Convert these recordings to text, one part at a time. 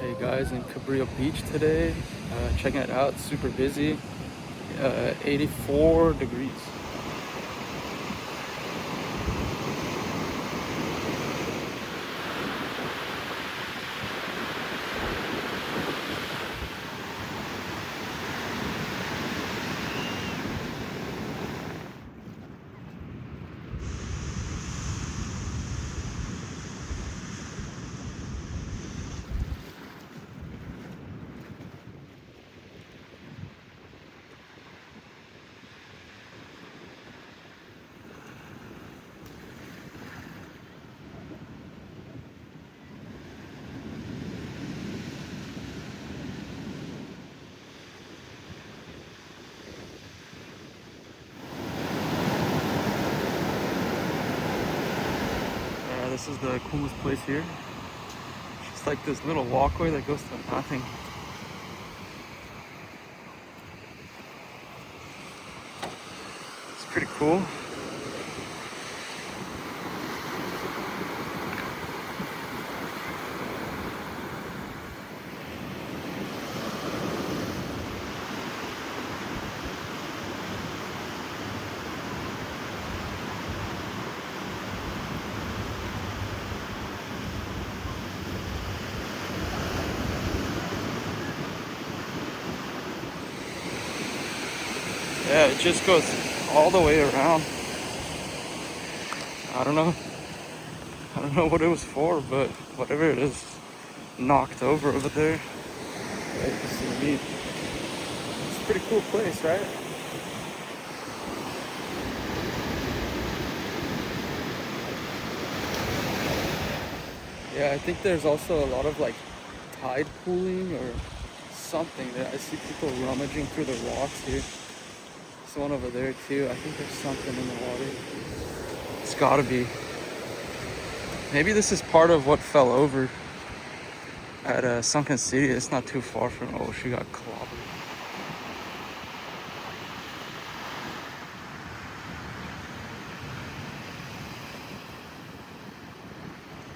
Hey guys, in Cabrillo Beach today, checking it out, super busy, 84 degrees. This is the coolest place here. It's like this little walkway that goes to nothing. It's pretty cool. Yeah, it just goes all the way around. I don't know what it was for, but whatever it is, knocked over there. Yeah, you can see me. It's a pretty cool place, right? Yeah, I think there's also a lot of like tide pooling or something. That I see people rummaging through the rocks here. There's one over there too. I think there's something in the water. It's gotta be. Maybe this is part of what fell over at Sunken City. It's not too far from. Oh, she got clobbered.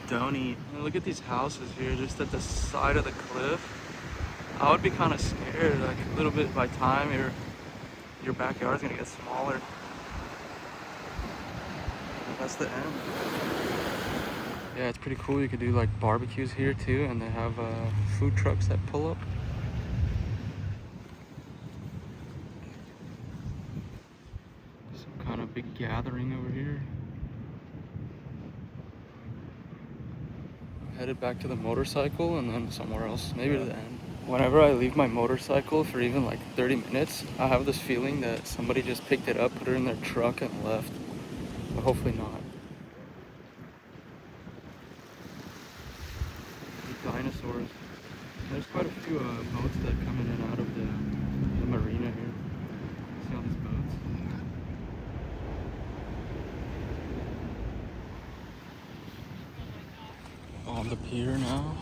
Don't eat. Look at these houses here, just at the side of the cliff. I would be kind of scared. Like a little bit by time, your backyard's gonna get smaller. That's the end. Yeah, it's pretty cool. You could do like barbecues here too, and they have food trucks that pull up. Some kind of big gathering over here. Headed back to the motorcycle and then somewhere else, maybe to the end. Whenever I leave my motorcycle for even like 30 minutes, I have this feeling that somebody just picked it up, put it in their truck, and left. But hopefully not. The dinosaurs. There's quite a few boats that come in and out of the marina here. See all these boats? On the pier now.